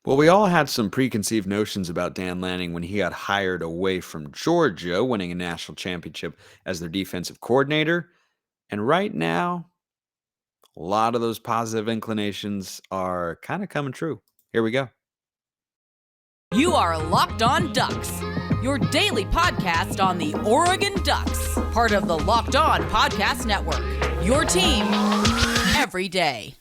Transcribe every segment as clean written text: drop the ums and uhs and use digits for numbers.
Well, we all had some preconceived notions about Dan Lanning when he got hired away from Georgia, winning a national championship as their defensive coordinator. And right now, a lot of those positive inclinations are kind of coming true. Here we go. You are Locked On Ducks, your daily podcast on the Oregon Ducks, part of the Locked On Podcast Network. Your team every day.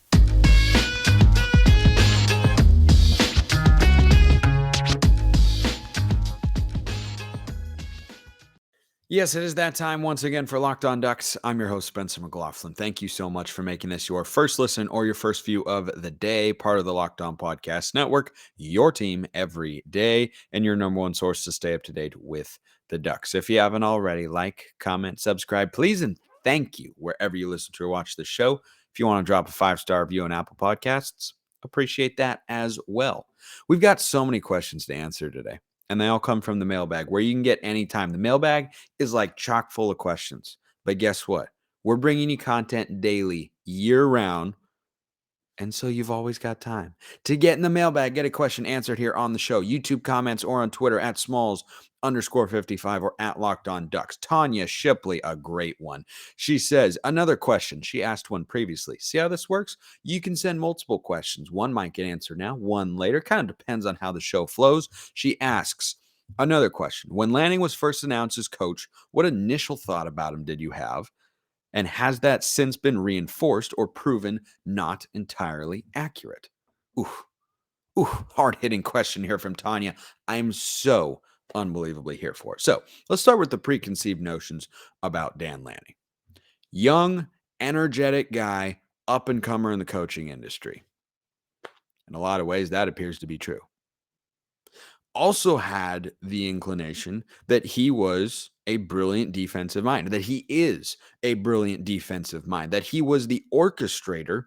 Yes, it is that time once again for Locked On Ducks. I'm your host, Spencer McLaughlin. Thank you so much for making this your first listen or your first view of the day, part of the Locked On Podcast Network, your team every day, and your number one source to stay up to date with the Ducks. If you haven't already, like, comment, subscribe, please, and thank you wherever you listen to or watch the show. If you want to drop a 5-star review on Apple Podcasts, appreciate that as well. We've got so many questions to answer today, and they all come from the mailbag, where you can get anytime. The mailbag is like chock full of questions. But guess what? We're bringing you content daily, year round. And so you've always got time to get in the mailbag, get a question answered here on the show, YouTube comments, or on Twitter at Smalls_55 or at Locked On Ducks. Tanya Shipley, a great one. She says, another question. She asked one previously. See how this works? You can send multiple questions. One might get answered now, one later. Kind of depends on how the show flows. She asks, another question. When Lanning was first announced as coach, what initial thought about him did you have? And has that since been reinforced or proven not entirely accurate? Ooh, hard-hitting question here from Tanya. I'm so unbelievably here for it. So let's start with the preconceived notions about Dan Lanning. Young, energetic guy, up-and-comer in the coaching industry. In a lot of ways, that appears to be true. Also had the inclination that he was a brilliant defensive mind, that he is a brilliant defensive mind, that he was the orchestrator,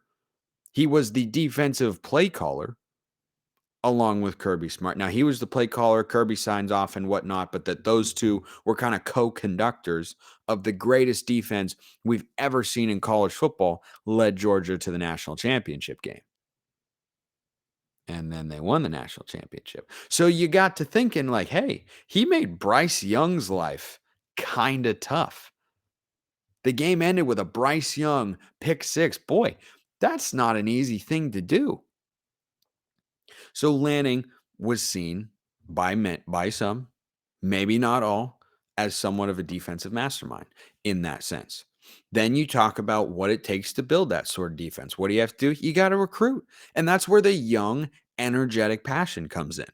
he was the defensive play caller, along with Kirby Smart. Now, he was the play caller, Kirby signs off and whatnot, but that those two were kind of co-conductors of the greatest defense we've ever seen in college football, led Georgia to the national championship game. And then they won the national championship. So you got to thinking like, hey, he made Bryce Young's life kind of tough. The game ended with a Bryce Young pick six. Boy, that's not an easy thing to do. So Lanning was seen by some, maybe not all, as somewhat of a defensive mastermind in that sense. Then you talk about what it takes to build that sort of defense. What do you have to do? You got to recruit. And that's where the young, energetic passion comes in,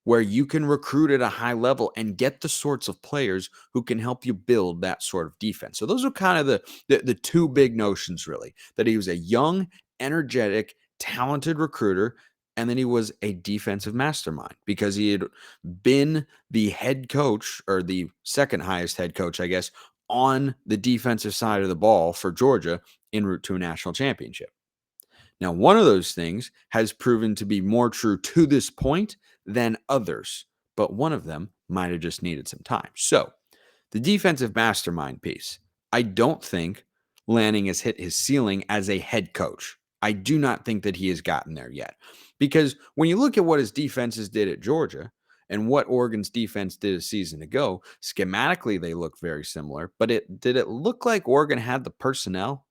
where you can recruit at a high level and get the sorts of players who can help you build that sort of defense. So those are kind of the two big notions, really, that he was a young, energetic, talented recruiter, and then he was a defensive mastermind because he had been the head coach, or the second highest head coach, I guess, on the defensive side of the ball for Georgia en route to a national championship. Now, one of those things has proven to be more true to this point than others, but one of them might have just needed some time. So, the defensive mastermind piece, I don't think Lanning has hit his ceiling as a head coach. I do not think that he has gotten there yet. Because when you look at what his defenses did at Georgia and what Oregon's defense did a season ago, schematically they look very similar, but did it look like Oregon had the personnel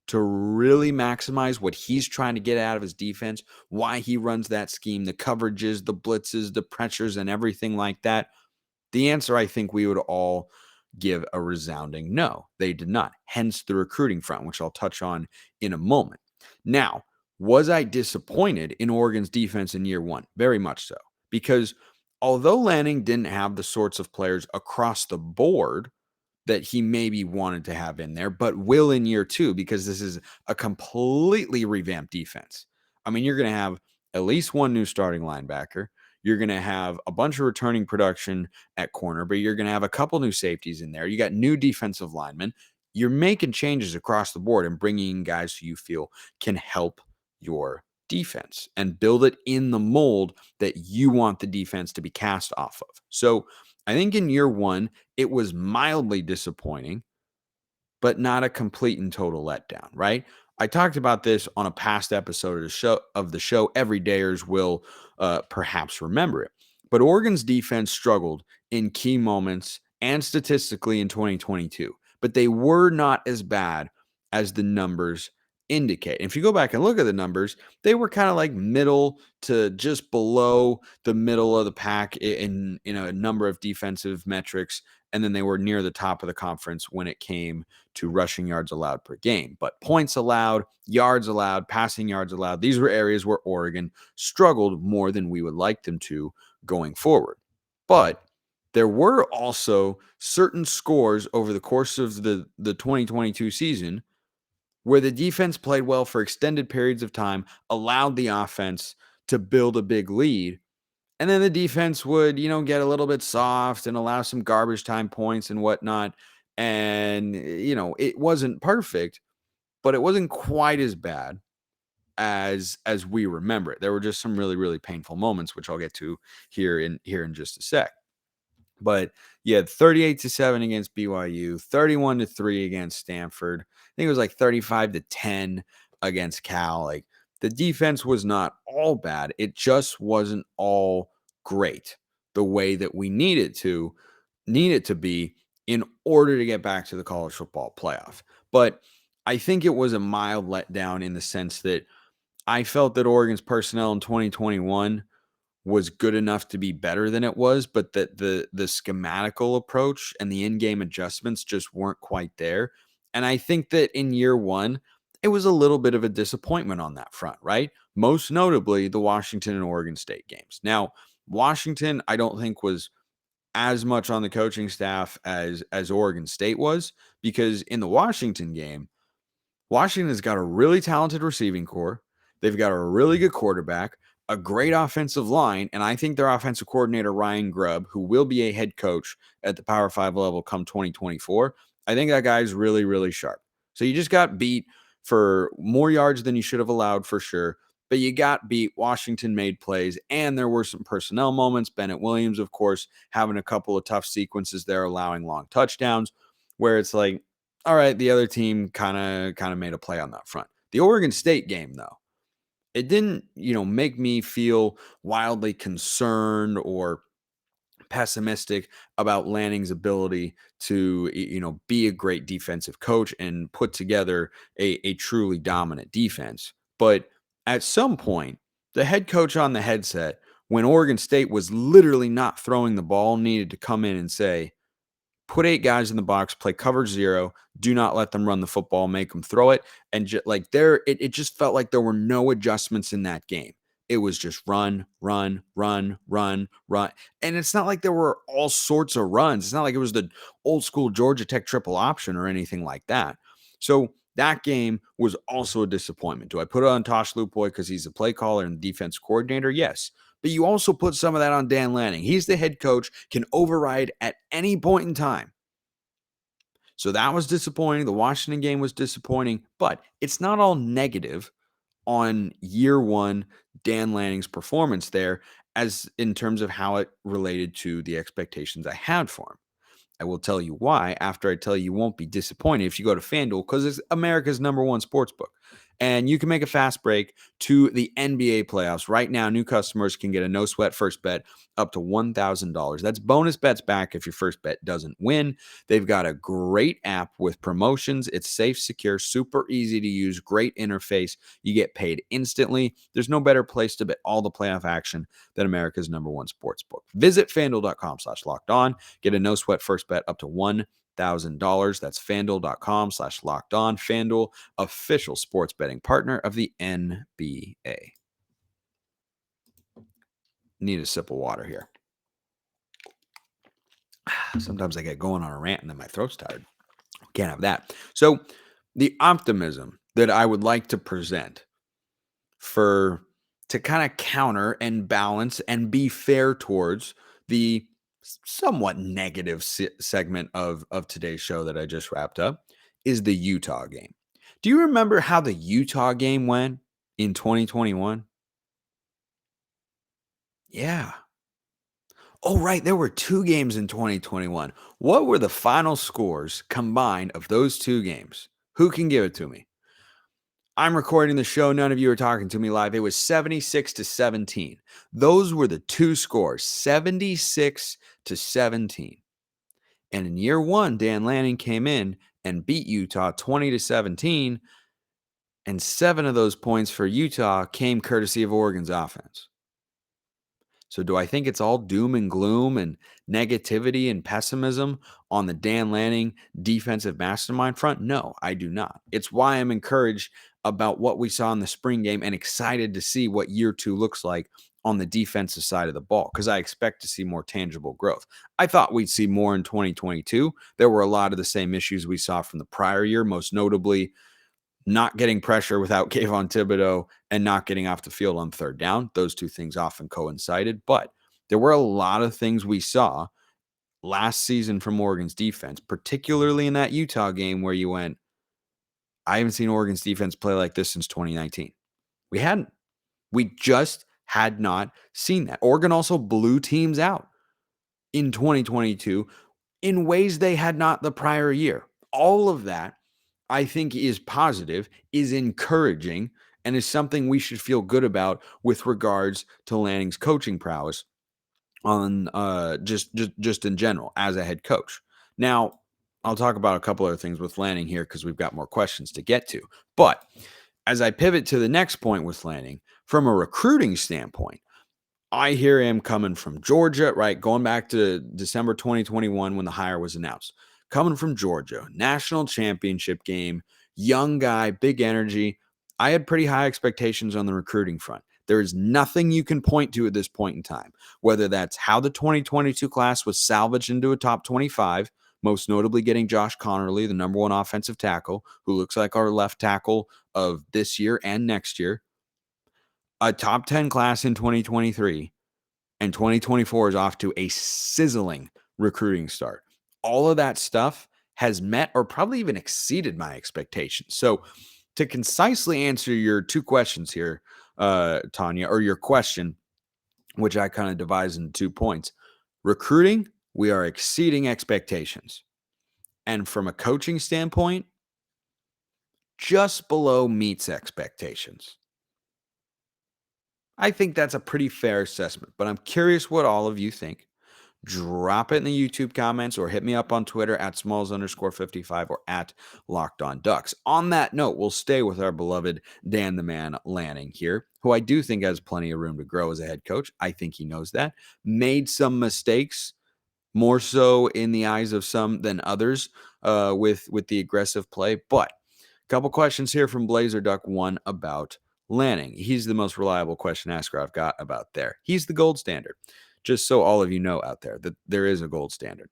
to really maximize what he's trying to get out of his defense, why he runs that scheme, the coverages, the blitzes, the pressures, and everything like that? The answer, I think we would all give a resounding no. They did not. Hence the recruiting front, which I'll touch on in a moment. Now, was I disappointed in Oregon's defense in year one? Very much so. Because although Lanning didn't have the sorts of players across the board that he maybe wanted to have in there, but will in year two, because this is a completely revamped defense. I mean, you're going to have at least one new starting linebacker. You're going to have a bunch of returning production at corner, but you're going to have a couple new safeties in there. You got new defensive linemen. You're making changes across the board and bringing in guys who you feel can help your defense and build it in the mold that you want the defense to be cast off of. So I think in year one, it was mildly disappointing, but not a complete and total letdown, right? I talked about this on a past episode of the show. Everydayers will perhaps remember it. But Oregon's defense struggled in key moments and statistically in 2022, but they were not as bad as the numbers indicate. And if you go back and look at the numbers, they were kind of like middle to just below the middle of the pack in a number of defensive metrics. And then they were near the top of the conference when it came to rushing yards allowed per game. But points allowed, yards allowed, passing yards allowed, these were areas where Oregon struggled more than we would like them to going forward. But there were also certain scores over the course of the 2022 season where the defense played well for extended periods of time, allowed the offense to build a big lead. And then the defense would, get a little bit soft and allow some garbage time points and whatnot. And, it wasn't perfect, but it wasn't quite as bad as we remember it. There were just some really, really painful moments, which I'll get to here in just a sec. But yeah, 38-7 against BYU, 31-3 against Stanford. I think it was like 35-10 against Cal. Like the defense was not all bad. It just wasn't all great the way that we need it to be in order to get back to the college football playoff. But I think it was a mild letdown in the sense that I felt that Oregon's personnel in 2021 was good enough to be better than it was, but that the schematical approach and the in-game adjustments just weren't quite there. And I think that in year one, it was a little bit of a disappointment on that front, right? Most notably, the Washington and Oregon State games. Now, Washington, I don't think was as much on the coaching staff as Oregon State was, because in the Washington game, Washington's got a really talented receiving core. They've got a really good quarterback, a great offensive line, and I think their offensive coordinator, Ryan Grubb, who will be a head coach at the Power 5 level come 2024, I think that guy's really, really sharp. So you just got beat for more yards than you should have allowed for sure, but you got beat. Washington made plays, and there were some personnel moments. Bennett Williams, of course, having a couple of tough sequences there, allowing long touchdowns, where it's like, all right, the other team kind of made a play on that front. The Oregon State game, though, it didn't, make me feel wildly concerned or pessimistic about Lanning's ability to, be a great defensive coach and put together a truly dominant defense. But at some point, the head coach on the headset, when Oregon State was literally not throwing the ball, needed to come in and say, put 8 guys in the box, play coverage 0, do not let them run the football, make them throw it. And it just felt like there were no adjustments in that game. It was just run, run, run, run, run. And it's not like there were all sorts of runs. It's not like it was the old school Georgia Tech triple option or anything like that. So that game was also a disappointment. Do I put it on Tosh Lupoy because he's the play caller and defense coordinator? Yes. But you also put some of that on Dan Lanning. He's the head coach, can override at any point in time. So that was disappointing. The Washington game was disappointing, but it's not all negative on year one Dan Lanning's performance there, as in terms of how it related to the expectations I had for him. I will tell you why after I tell you won't be disappointed if you go to FanDuel, because it's America's #1 sports book. And you can make a fast break to the NBA playoffs. Right now, new customers can get a no-sweat first bet up to $1,000. That's bonus bets back if your first bet doesn't win. They've got a great app with promotions. It's safe, secure, super easy to use, great interface. You get paid instantly. There's no better place to bet all the playoff action than America's #1 sports book. Visit FanDuel.com/lockedon. Get a no-sweat first bet up to $1,000. That's FanDuel.com/lockedon. FanDuel, official sports betting partner of the NBA. Need a sip of water here. Sometimes I get going on a rant and then my throat's tired. Can't have that. So the optimism that I would like to present to kind of counter and balance and be fair towards the somewhat negative segment of today's show that I just wrapped up is the Utah game. Do you remember how the Utah game went in 2021? Yeah. Oh, right. There were 2 games in 2021. What were the final scores combined of those 2 games? Who can give it to me? I'm recording the show. None of you are talking to me live. It was 76-17. Those were the two scores, 76-17. And in year one, Dan Lanning came in and beat Utah 20-17. And 7 of those points for Utah came courtesy of Oregon's offense. So do I think it's all doom and gloom and negativity and pessimism on the Dan Lanning defensive mastermind front? No, I do not. It's why I'm encouraged about what we saw in the spring game and excited to see what year 2 looks like on the defensive side of the ball, because I expect to see more tangible growth. I thought we'd see more in 2022. There were a lot of the same issues we saw from the prior year, most notably not getting pressure without Kayvon Thibodeau and not getting off the field on third down. Those two things often coincided, but there were a lot of things we saw last season from Oregon's defense, particularly in that Utah game where you went, I haven't seen Oregon's defense play like this since 2019. We hadn't. We just had not seen that. Oregon also blew teams out in 2022 in ways they had not the prior year. All of that, I think, is positive, is encouraging, and is something we should feel good about with regards to Lanning's coaching prowess on just in general as a head coach. Now, I'll talk about a couple other things with Lanning here because we've got more questions to get to. But as I pivot to the next point with Lanning, from a recruiting standpoint, I hear him coming from Georgia, right? Going back to December 2021 when the hire was announced. Coming from Georgia, national championship game, young guy, big energy. I had pretty high expectations on the recruiting front. There is nothing you can point to at this point in time, whether that's how the 2022 class was salvaged into a top 25, most notably getting Josh Connerly, the number 1 offensive tackle, who looks like our left tackle of this year and next year, a top 10 class in 2023, and 2024 is off to a sizzling recruiting start. All of that stuff has met or probably even exceeded my expectations. So to concisely answer your 2 questions here, Tanya, or your question, which I kind of devised into 2 points. Recruiting, we are exceeding expectations. And from a coaching standpoint, just below meets expectations. I think that's a pretty fair assessment, but I'm curious what all of you think. Drop it in the YouTube comments or hit me up on Twitter at smalls_55 or at Locked On Ducks. On that note, we'll stay with our beloved Dan the Man Lanning here, who I do think has plenty of room to grow as a head coach. I think he knows that. Made some mistakes, more so in the eyes of some than others with the aggressive play. But a couple questions here from Blazer Duck 1 about Lanning. He's the most reliable question asker I've got about there. He's the gold standard. Just so all of you know out there that there is a gold standard.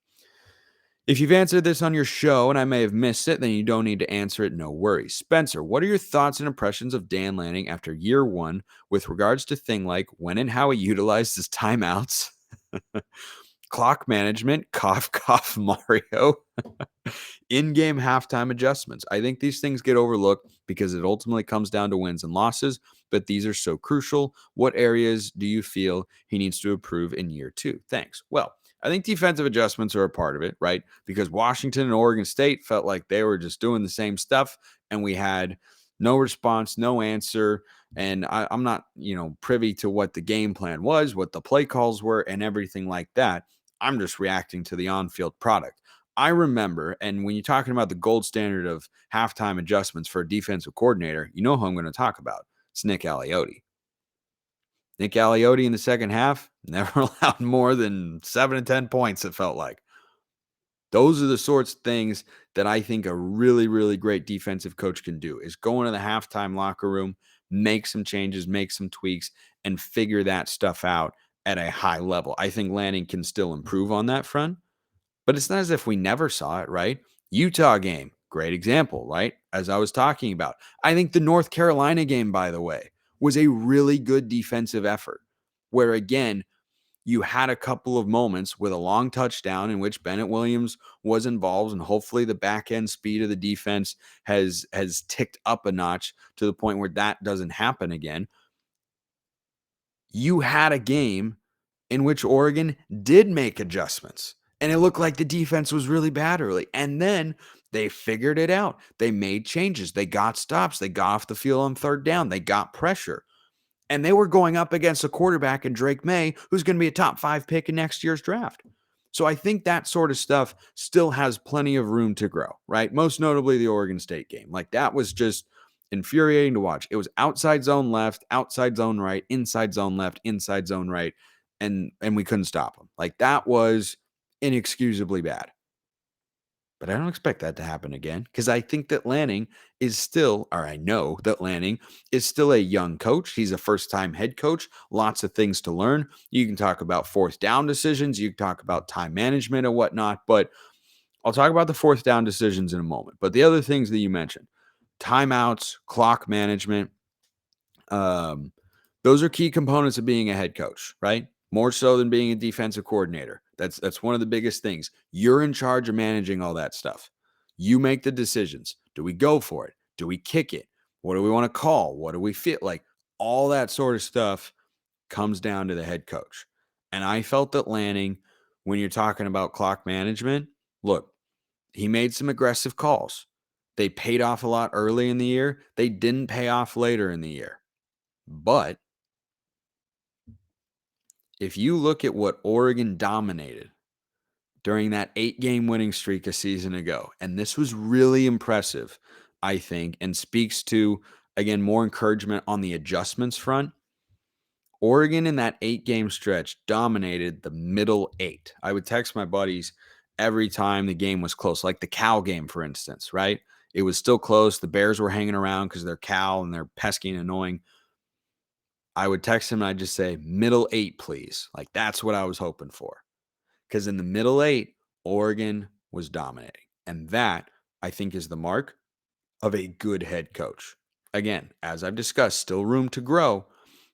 If you've answered this on your show and I may have missed it, then you don't need to answer it. No worries. Spencer, what are your thoughts and impressions of Dan Lanning after year 1 with regards to things like when and how he utilized his timeouts, clock management, cough, cough, Mario, in-game halftime adjustments? I think these things get overlooked because it ultimately comes down to wins and losses, but these are so crucial. What areas do you feel he needs to improve in year 2? Thanks. Well, I think defensive adjustments are a part of it, right? Because Washington and Oregon State felt like they were just doing the same stuff, and we had no response, no answer. And I'm not, privy to what the game plan was, what the play calls were, and everything like that. I'm just reacting to the on-field product. I remember, and when you're talking about the gold standard of halftime adjustments for a defensive coordinator, you know who I'm going to talk about. It's Nick Aliotti. Nick Aliotti in the second half never allowed more than 7 to 10 points, it felt like. Those are the sorts of things that I think a really, really great defensive coach can do, is go into the halftime locker room, make some changes, make some tweaks, and figure that stuff out at a high level. I think Lanning can still improve on that front, but it's not as if we never saw it, right? Utah game, great example, right? As I was talking about. I think the North Carolina game, by the way, was a really good defensive effort where, again, you had a couple of moments with a long touchdown in which Bennett Williams was involved, and hopefully the back end speed of the defense has ticked up a notch to the point where that doesn't happen again. You had a game in which Oregon did make adjustments, and it looked like the defense was really bad early. And then They figured it out. They made changes. They got stops. They got off the field on third down. They got pressure. And they were going up against a quarterback in Drake May, who's going to be a top 5 pick in next year's draft. So I think that sort of stuff still has plenty of room to grow, right? Most notably the Oregon State game. Like that was just infuriating to watch. It was outside zone left, outside zone right, inside zone left, inside zone right, and we couldn't stop them. Like that was inexcusably bad. But I don't expect that to happen again because I think that Lanning is still, or I know that Lanning is still a young coach. He's a first time head coach, lots of things to learn. You can talk about fourth down decisions, you can talk about time management and whatnot, but I'll talk about the fourth down decisions in a moment. But the other things that you mentioned, timeouts, clock management, um, those are key components of being a head coach, right? More so than being a defensive coordinator. That's one of the biggest things. You're in charge of managing all that stuff. You make the decisions. Do we go for it? Do we kick it? What do we want to call? What do we feel like? All that sort of stuff comes down to the head coach. And I felt that Lanning, when you're talking about clock management, look, he made some aggressive calls. They paid off a lot early in the year. They didn't pay off later in the year. But if you look at what Oregon dominated during that 8-game winning streak a season ago, and this was really impressive, I think, and speaks to, again, more encouragement on the adjustments front. Oregon in that 8-game stretch dominated the middle 8. I would text my buddies every time the game was close, like the Cal game, for instance, right? It was still close. The Bears were hanging around because they're Cal and they're pesky and annoying. I would text him and I'd just say, middle 8, please. Like that's what I was hoping for. Because in the middle 8, Oregon was dominating. And that, I think, is the mark of a good head coach. Again, as I've discussed, still room to grow.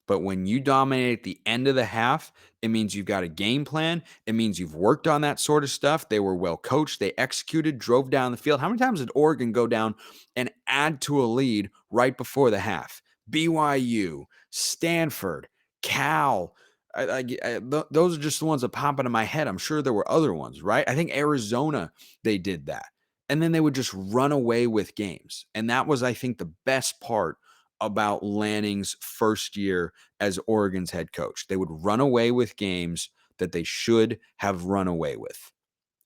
But when you dominate at the end of the half, it means you've got a game plan. It means you've worked on that sort of stuff. They were well coached. They executed, drove down the field. How many times did Oregon go down and add to a lead right before the half? BYU, Stanford, Cal. Those are just the ones that pop into my head. I'm sure there were other ones, right? I think Arizona, they did that. And then they would just run away with games. And that was, I think, the best part about Lanning's first year as Oregon's head coach. They would run away with games that they should have run away with.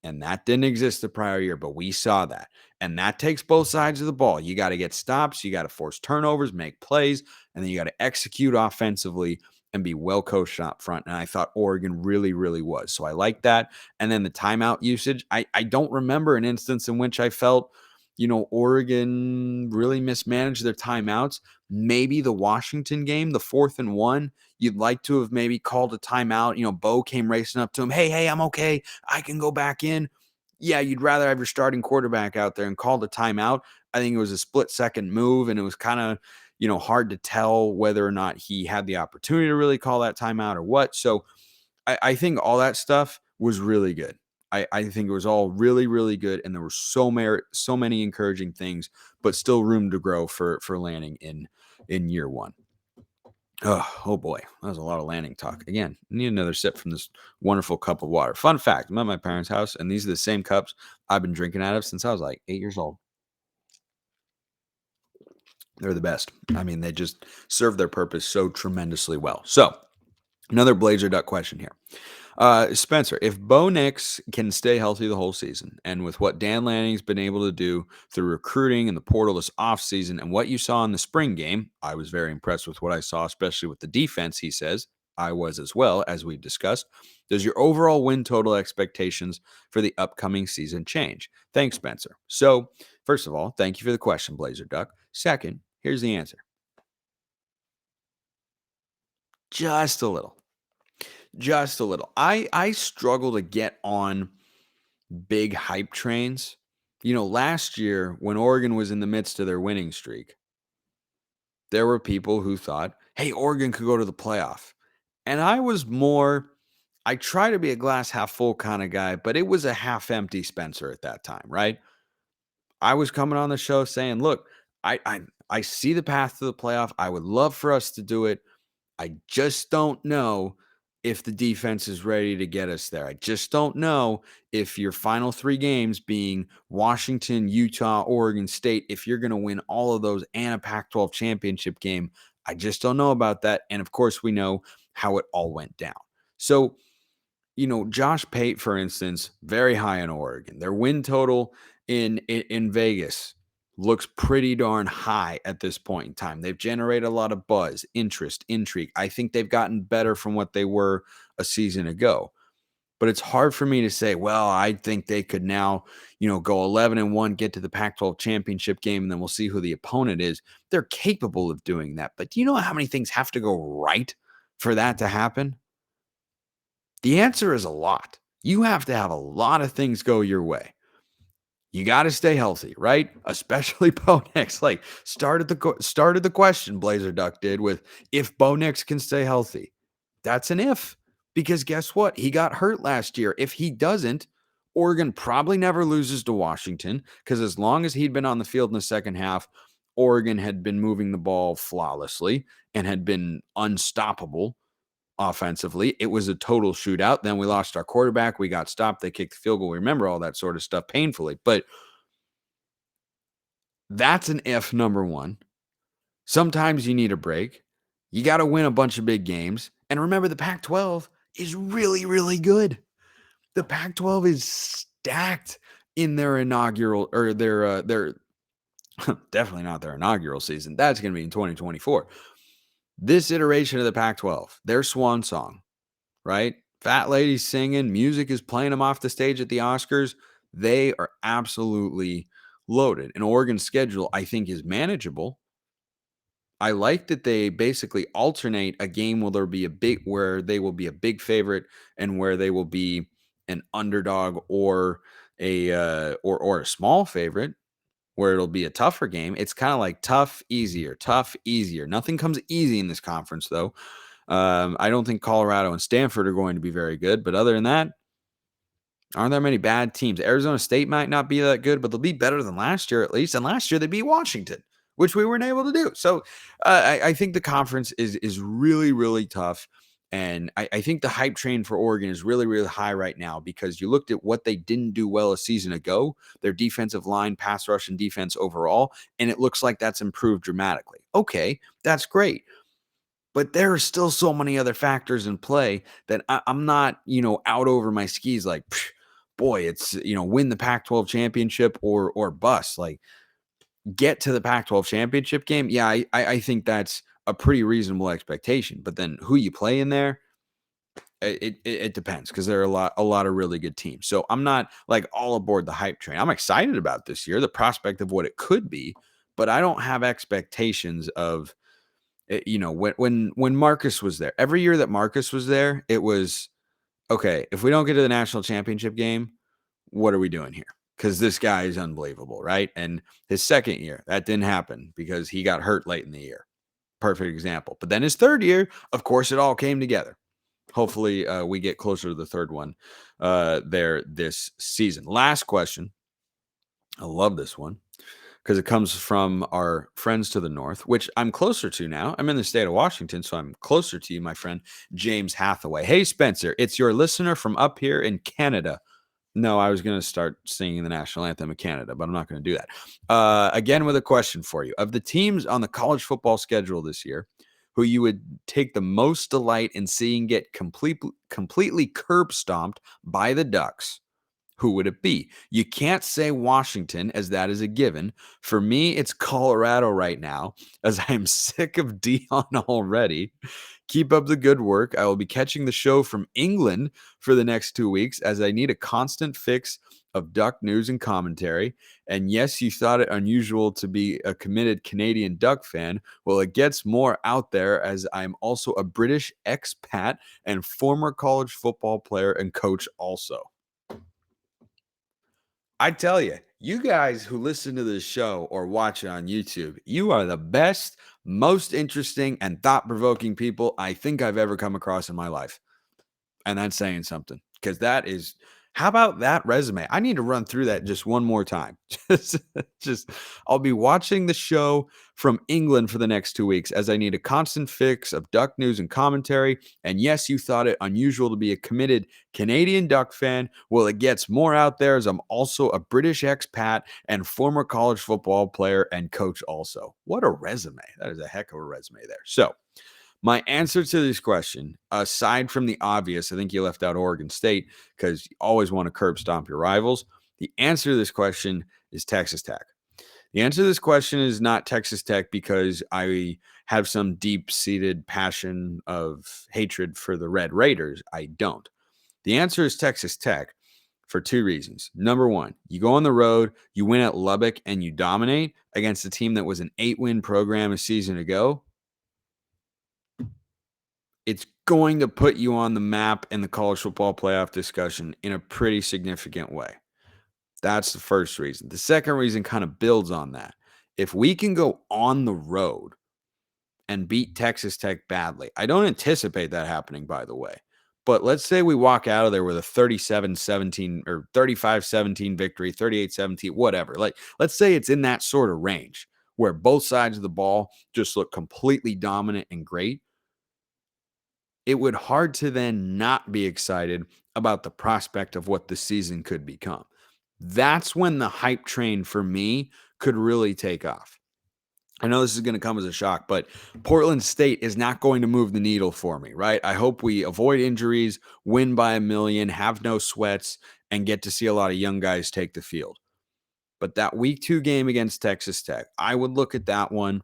And that didn't exist the prior year, but we saw that. And that takes both sides of the ball. You got to get stops, you got to force turnovers, make plays, and then you got to execute offensively and be well coached up front. And I thought Oregon really, really was. So I like that. And then the timeout usage, I don't remember an instance in which I felt, Oregon really mismanaged their timeouts. Maybe the Washington game, the 4th and 1, you'd like to have maybe called a timeout. Bo came racing up to him. Hey, I'm okay. I can go back in. Yeah, you'd rather have your starting quarterback out there and call the timeout. I think it was a split-second move, and it was kind of, hard to tell whether or not he had the opportunity to really call that timeout or what. So I think all that stuff was really good. I think it was all really, really good, and there were so many encouraging things, but still room to grow for Lanning in year one. Oh boy, that was a lot of Lanning talk. Again, need another sip from this wonderful cup of water. Fun fact: I'm at my parents' house, and these are the same cups I've been drinking out of since I was like 8 years old. They're the best. I mean, they just serve their purpose so tremendously well. So, another Blazer Duck question here. Spencer, if Bo Nix can stay healthy the whole season, and with what Dan Lanning's been able to do through recruiting and the portal this offseason and what you saw in the spring game, I was very impressed with what I saw, especially with the defense, he says. I was as well, as we discussed. Does your overall win total expectations for the upcoming season change? Thanks, Spencer. So, first of all, thank you for the question, Blazer Duck. Second, here's the answer. Just a little. Just a little. I struggle to get on big hype trains. Last year when Oregon was in the midst of their winning streak, there were people who thought, hey, Oregon could go to the playoff. And I try to be a glass half full kind of guy, but it was a half empty Spencer at that time, right? I was coming on the show saying, look, I see the path to the playoff. I would love for us to do it. I just don't know if the defense is ready to get us there. I just don't know if your final 3 games being Washington, Utah, Oregon State, if you're going to win all of those and a Pac-12 championship game. I just don't know about that. And of course, we know how it all went down. So, Josh Pate, for instance, very high in Oregon. Their win total in Vegas looks pretty darn high at this point in time. They've generated a lot of buzz, interest, intrigue. I think they've gotten better from what they were a season ago. But it's hard for me to say, well, I think they could now, go 11-1, get to the Pac-12 championship game, and then we'll see who the opponent is. They're capable of doing that. But do you know how many things have to go right for that to happen? The answer is a lot. You have to have a lot of things go your way. You got to stay healthy, right? Especially Bo Nix. Like started the question Blazer Duck did with if Bo Nix can stay healthy. That's an if, because guess what? He got hurt last year. If he doesn't, Oregon probably never loses to Washington, because as long as he'd been on the field in the second half, Oregon had been moving the ball flawlessly and had been unstoppable offensively. It was a total shootout. Then we lost our quarterback. We got stopped. They kicked the field goal. We remember all that sort of stuff painfully. But that's an if, number one. Sometimes you need a break. You got to win a bunch of big games. And remember, the Pac-12 is really, really good. The Pac-12 is stacked in their inaugural, or their definitely not their inaugural season. That's going to be in 2024. This iteration of the Pac-12, their swan song, right? Fat ladies singing, music is playing them off the stage at the Oscars. They are absolutely loaded. And Oregon's schedule, I think, is manageable. I like that they basically alternate a game where they will be a big favorite and where they will be an underdog or a small favorite, where it'll be a tougher game. It's kind of like tough, easier. Nothing comes easy in this conference, though. I don't think Colorado and Stanford are going to be very good, but other than that, aren't there many bad teams? Arizona State might not be that good, but they'll be better than last year at least. And last year they beat Washington, which we weren't able to do. So I think the conference is really, really tough. And I think the hype train for Oregon is really, really high right now, because you looked at what they didn't do well a season ago, their defensive line, pass rush, and defense overall, and it looks like that's improved dramatically. Okay, that's great. But there are still so many other factors in play that I'm not, out over my skis like, boy, it's, win the Pac-12 championship or bust. Like, get to the Pac-12 championship game. Yeah, I think that's a pretty reasonable expectation. But then who you play in there, it depends, because there are a lot of really good teams. So I'm not like all aboard the hype train. I'm excited about this year, the prospect of what it could be, but I don't have expectations of, when Marcus was there. Every year that Marcus was there, it was okay. If we don't get to the national championship game, what are we doing here? Because this guy is unbelievable, right? And his second year, that didn't happen because he got hurt late in the year. Perfect example. But then his third year, of course, it all came together. Hopefully, we get closer to the third one there this season. Last question. I love this one, because it comes from our friends to the north, which I'm closer to now. I'm in the state of Washington, so I'm closer to you, my friend, James Hathaway. Hey, Spencer, it's your listener from up here in Canada. No, I was going to start singing the national anthem of Canada, but I'm not going to do that. Again, with a question for you. Of the teams on the college football schedule this year, who you would take the most delight in seeing get completely curb stomped by the Ducks, who would it be? You can't say Washington, as that is a given. For me, it's Colorado right now, as I'm sick of Dion already. Keep up the good work. I will be catching the show from England for the next 2 weeks, as I need a constant fix of Duck news and commentary. And yes, you thought it unusual to be a committed Canadian Duck fan. Well, it gets more out there, as I'm also a British expat and former college football player and coach also. I tell you, you guys who listen to this show or watch it on YouTube, you are the best, most interesting, and thought-provoking people I think I've ever come across in my life. And that's saying something, because that is How about that resume? I need to run through that just one more time. Just I'll be watching the show from England for the next 2 weeks as I need a constant fix of Duck news and commentary. And yes, you thought it unusual to be a committed Canadian Duck fan. Well, it gets more out there as I'm also a British expat and former college football player and coach also. What a resume. That is a heck of a resume there. So, my answer to this question, aside from the obvious, I think you left out Oregon State because you always want to curb stomp your rivals. The answer to this question is Texas Tech. The answer to this question is not Texas Tech because I have some deep seated passion of hatred for the Red Raiders. I don't. The answer is Texas Tech for two reasons. Number one, you go on the road, you win at Lubbock, and you dominate against a team that was an 8-win program a season ago. It's going to put you on the map in the college football playoff discussion in a pretty significant way. That's the first reason. The second reason kind of builds on that. If we can go on the road and beat Texas Tech badly, I don't anticipate that happening, by the way. But let's say we walk out of there with a 37-17 or 35-17 victory, 38-17, whatever. Like, let's say it's in that sort of range where both sides of the ball just look completely dominant and great. It would hard to then not be excited about the prospect of what the season could become. That's when the hype train for me could really take off. I know this is going to come as a shock, but Portland State is not going to move the needle for me, right? I hope we avoid injuries, win by a million, have no sweats, and get to see a lot of young guys take the field. But that week 2 game against Texas Tech, I would look at that one.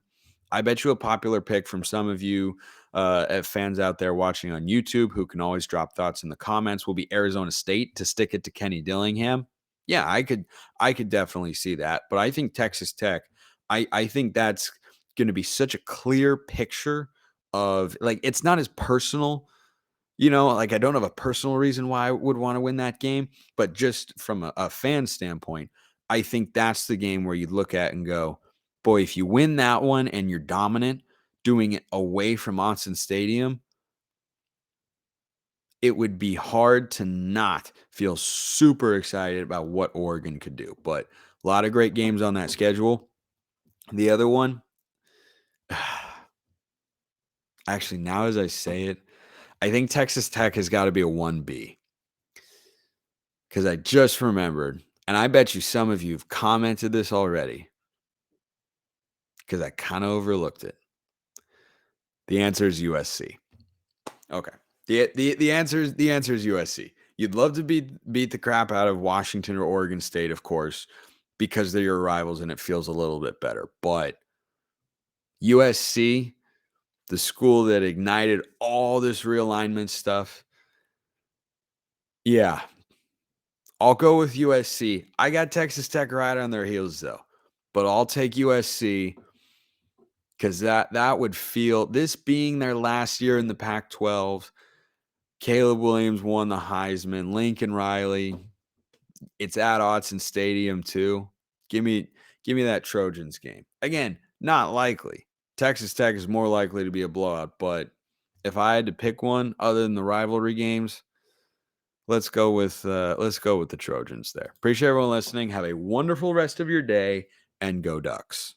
I bet you a popular pick from some of you fans out there watching on YouTube who can always drop thoughts in the comments will be Arizona State to stick it to Kenny Dillingham. Yeah, I could definitely see that. But I think Texas Tech, I think that's going to be such a clear picture of like it's not as personal. Like I don't have a personal reason why I would want to win that game, but just from a fan standpoint, I think that's the game where you look at and go, boy, if you win that one and you're dominant, doing it away from Autzen Stadium, it would be hard to not feel super excited about what Oregon could do. But a lot of great games on that schedule. The other one, actually, now as I say it, I think Texas Tech has got to be a 1B because I just remembered, and I bet you some of you have commented this already because I kind of overlooked it. The answer is USC. Okay. The answer is USC. You'd love to beat the crap out of Washington or Oregon State, of course, because they're your rivals and it feels a little bit better. But USC, the school that ignited all this realignment stuff, yeah, I'll go with USC. I got Texas Tech right on their heels though, but I'll take USC because that would feel this being their last year in the Pac-12. Caleb Williams won the Heisman. Lincoln Riley. It's at Autzen Stadium too. Give me that Trojans game. Again, not likely. Texas Tech is more likely to be a blowout, but if I had to pick one other than the rivalry games, let's go with the Trojans there. Appreciate everyone listening. Have a wonderful rest of your day and go Ducks.